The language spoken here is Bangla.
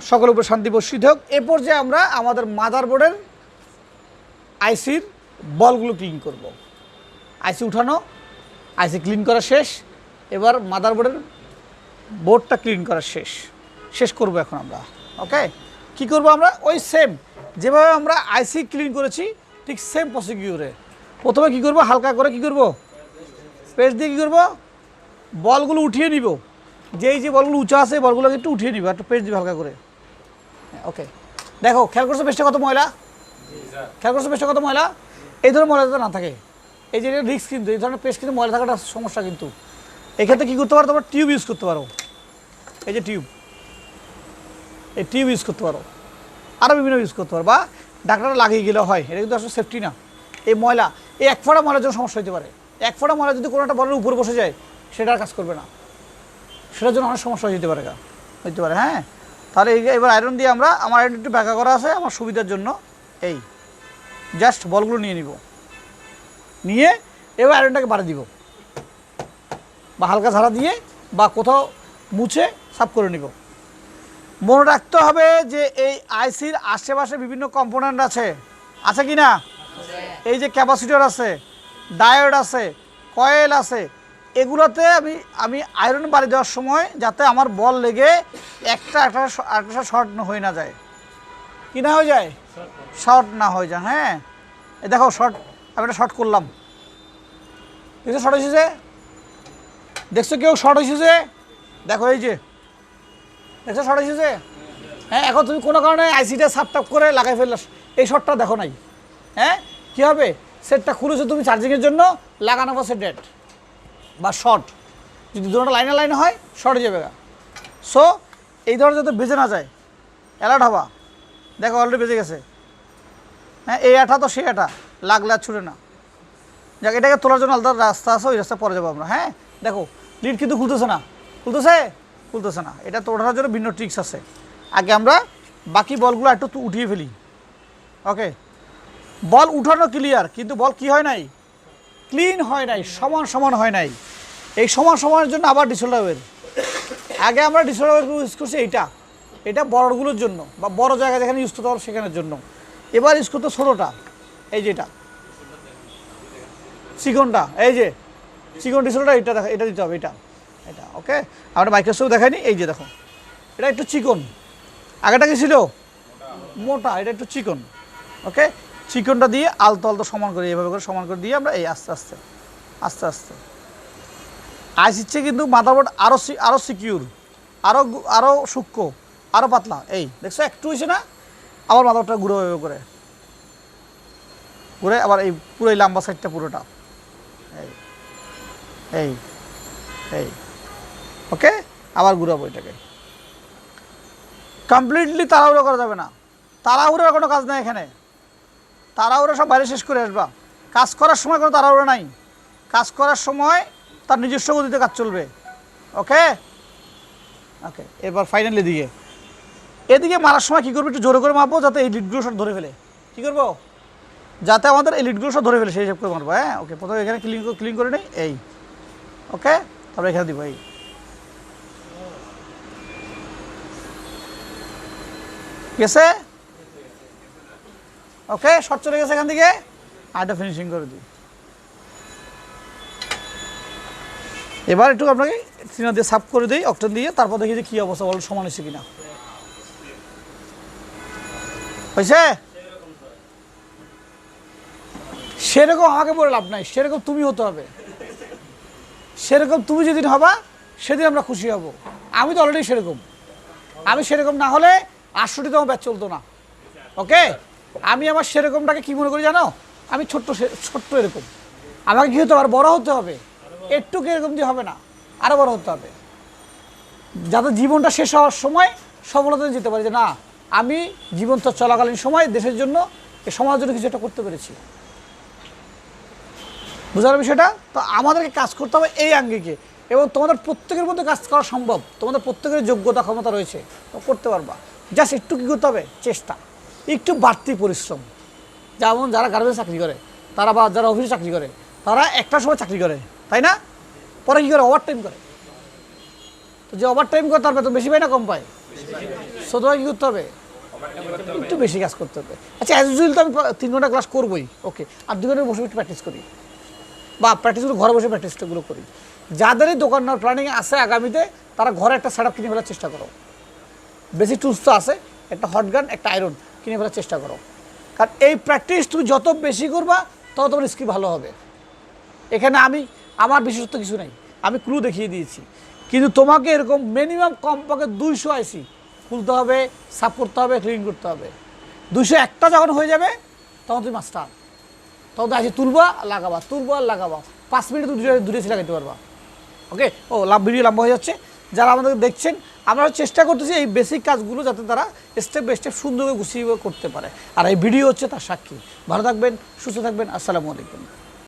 সকলের উপর শান্তি বর্ষিত হোক। এ পর্যায়ে আমরা আমাদের মাদারবোর্ডের আইসির বলগুলো ক্লিন করব। আইসি উঠানো, আইসি ক্লিন করা শেষ, এবার মাদারবোর্ডের বোর্ডটা ক্লিন করা শেষ করব এখন আমরা। ওকে, কি করব আমরা? ওই সেম যেভাবে আমরা আইসি ক্লিন করেছি ঠিক সেম প্রসিডিউরে প্রথমে কি করব, হালকা করে কি করব, পেস্ট দিয়ে কি করব, বলগুলো উঠিয়ে নিব। যে বলগুলো উঁচা আছে বলগুলোকে একটু উঠিয়ে নিব, একটু পেস্ট দিব হালকা করে। ওকে, দেখো খেয়াল করছো পেস্টটা কত ময়লা, খেয়াল করছো পেস্টটা কত ময়লা। এই ধরনের ময়লা যাতে না থাকে, এই যে রিস্ক কিন্তু, এই ধরনের পেস্ট কিন্তু ময়লা থাকাটা সমস্যা। কিন্তু এক্ষেত্রে কী করতে পারো, তোমরা টিউব ইউজ করতে পারো। এই যে টিউব, এই টিউব ইউজ করতে পারো, আরও বিভিন্ন ইউজ করতে পারো, বা ডাক্তাররা লাগিয়ে গেলে হয়। এটা কিন্তু আসলে সেফটি না। এই ময়লা, এই এক ফোঁটা ময়লার জন্য সমস্যা হতে পারে। এক ফোঁটা ময়লা যদি কোনো একটা বলের উপরে বসে যায় সেটা আর কাজ করবে না, সেটার জন্য অনেক সমস্যা হতে পারে। হ্যাঁ, তাহলে এবার আয়রন দিয়ে আমরা, আমার আয়রন একটু ব্যাকা করা আছে আমার সুবিধার জন্য, এই জাস্ট বলগুলো নিয়ে নিব, নিয়ে এবার আয়রনটাকে বাড়ি দিব, বা হালকা ঝাড়া দিয়ে বা কোথাও মুছে সাফ করে নিব। মনে রাখতে হবে যে এই আইসির আশেপাশে বিভিন্ন কম্পোনেন্ট আছে কি না? এই যে ক্যাপাসিটর আছে, ডায়োড আছে, কয়েল আছে, এগুলোতে আমি আয়রন বাড়ি দেওয়ার সময় যাতে আমার বল লেগে একটা শর্ট হয়ে না যায়, কি না হয়ে যায়, শর্ট না হয়ে যায়। হ্যাঁ, এই দেখো শর্ট, আমি একটা শর্ট করলাম, দেখছো শর্ট হয়েছে যে, দেখছো কেউ শর্ট হয়েছে যে, দেখো এই যে দেখছো শর্ট হয়েছে যে। হ্যাঁ, এখন তুমি কোনো কারণে আইসিটা সাপটাপ করে লাগাই ফেললে, এই শর্টটা দেখো নাই। হ্যাঁ, কী হবে, সেটটা খুলেছো তুমি চার্জিংয়ের জন্য, লাগানো পর সে ডেড বা শর্ট, যদি দুটোটা লাইনে হয় শর্ট হয়ে যাবে। সো এই ধরনের যাতে বেজে না যায়, অ্যালার্ট হবা। দেখো অলরেডি বেজে গেছে। হ্যাঁ, এই আঠা তো সেই আঠা, লাগলে আর ছুটে না। যাক, এটাকে তোলার জন্য আলাদা রাস্তা আছে, ওই রাস্তা পরে যাবো আমরা। হ্যাঁ, দেখো লিড কিন্তু খুলতেছে না, এটা তোলার জন্য ভিন্ন ট্রিক্স আছে। আগে আমরা বাকি বলগুলো একটু উঠিয়ে ফেলি। ওকে, বল উঠানো ক্লিয়ার, কিন্তু বল কি হয় নাই, ক্লিন হয় নাই, সমান হয় নাই। এই সমানের জন্য আবার ডিসোল্ডার। আগে আমরা ডিসোল্ডার ইউজ করছি এটা বড়গুলোর জন্য, বা বড় জায়গায় যেখানে ইউজ করতে পারবো সেখানের জন্য। এবার ইউজ করতে ছোটোটা, এই যেটা চিকনটা, এই যে চিকন ডিসোল্ডার, এটা দিতে হবে, এটা। ওকে, আমরা মাইক্রোস্কোপ দেখাইনি, এই যে দেখো এটা একটু চিকন, আগেটা কি ছিল মোটা, এটা একটু চিকন। ওকে, চিকনটা দিয়ে আলতো সমান করে, এইভাবে করে সমান করে দিয়ে আমরা এই আস্তে আস্তে আইসিচ্ছে কিন্তু মাদারবোর্ড আরও সিকিউর, আরও সূক্ষ্ম, আরও পাতলা। এই দেখছো একটু হয়েছে না, আবার মাদারবোর্ডটা ঘুরে আবার এই পুরো লম্বা সাইডটা পুরোটা এই ওকে, আবার ঘুরাবো এটাকে। কমপ্লিটলি তাড়াহুড়ো করা যাবে না, তাড়াহুড়োর কোনো কাজ নেই এখানে। তাড়াহুড়ো সব বাইরে শেষ করে আসবা। কাজ করার সময় কোনো তাড়াহুড়ো নাই, কাজ করার সময় তার নিজস্ব গতিতে কাজ চলবে। ওকে, এবার ফাইনালি এদিকে মারার সময় কী করবো, একটু জোরে করে মারবো যাতে এই লিডগুলো সব ধরে ফেলে। কী করবো, যাতে আমাদের এই লিডগুলো সব ধরে ফেলে, সেই হিসাব করে মারবো। হ্যাঁ, ওকে, প্রথমে এখানে ক্লিন করে নেই, এই ওকে, তারপরে এখানে দিব, এই গেছে। ওকে, শর্ট চলে গেছে এখান থেকে, আরেকটা ফিনিশিং করে দিই। এবার একটু আপনাকে থিনার দিয়ে সাফ করে দিই, অক্টেন দিয়ে, তারপর দেখি যে কী অবস্থা, বল সমান হয়েছে কিনা। হয়েছে সেরকম আমাকে বলে লাভ নাই, সেরকম তুমি হতে হবে। সেরকম তুমি যেদিন হবা সেদিন আমরা খুশি হব। আমি তো অলরেডি সেরকম, আমি সেরকম না হলে 68তম ব্যাচ চলতো না। ওকে, আমি আমার সেরকমটাকে কী মনে করি জানো, আমি ছোট্ট এরকম। আমাকে কী হতে হবে, বড় হতে হবে। একটু এরকম দিয়ে হবে না, আরও বড় হতে হবে, যাতে জীবনটা শেষ হওয়ার সময় সফলতা যেতে পারে, যে না আমি জীবন চলাকালীন সময় দেশের জন্য, এই সমাজের জন্য কিছু একটা করতে পেরেছি। বুঝার বিষয়টা তো, আমাদেরকে কাজ করতে হবে এই আঙ্গিকে, এবং তোমাদের প্রত্যেকের মধ্যে কাজ করা সম্ভব। তোমাদের প্রত্যেকের যোগ্যতা ক্ষমতা রয়েছে, তো করতে পারবা। জাস্ট একটু কী করতে হবে, চেষ্টা, একটু বাড়তি পরিশ্রম। যেমন যারা গার্মেন্টস চাকরি করে তারা, বা যারা অফিসে চাকরি করে তারা একটা সময় চাকরি করে, তাই না? পরে কী করে, ওভার টাইম করে। তো যে ওভার টাইম করে তার বেতন বেশি পায় না কম পায়? সো তোমাকে কী করতে হবে, একটু বেশি কাজ করতে হবে। আচ্ছা অ্যাজ ইউজুয়াল তো আমি 3 ঘন্টা ক্লাস করবোই, ওকে, আর 2 ঘন্টা বসে একটু প্র্যাকটিস করি, বা প্র্যাকটিসগুলো ঘরে বসে প্র্যাকটিসগুলো করি। যাদেরই দোকান নেওয়ার প্ল্যানিং আছে আগামীতে, তারা ঘরে একটা সেট আপ কিনে ফেলার চেষ্টা করো। বেসিক টুলস তো আছে, একটা হট গান, একটা আয়রন কিনে ফেলার চেষ্টা করো। কারণ এই প্র্যাকটিস তুমি যত বেশি করবা তত তোমার স্কিল ভালো হবে। এখানে আমার বিশেষত্ব কিছু নাই, আমি ক্লু দেখিয়ে দিয়েছি, কিন্তু তোমাকে এরকম মিনিমাম কমপক্ষে 200 আইসি খুলতে হবে, সাফ করতে হবে, ক্লিন করতে হবে। 201টা যখন হয়ে যাবে তখন তুমি মাস্টার, তখন তো আইসি তুলবা লাগাবা, তুলবা লাগাবা, 5 মিনিটে তুমি দূরে এসে লাগাতে পারবা। ওকে, ভিডিও লম্বা হয়ে যাচ্ছে। যারা আমাদের দেখছেন, আমরা চেষ্টা করতেছি এই বেসিক কাজগুলো যাতে তারা স্টেপ বাই স্টেপ সুন্দরভাবে গুছিয়ে করতে পারে, আর এই ভিডিও হচ্ছে তার সাক্ষী। ভালো থাকবেন, সুস্থ থাকবেন, আসসালামু আলাইকুম।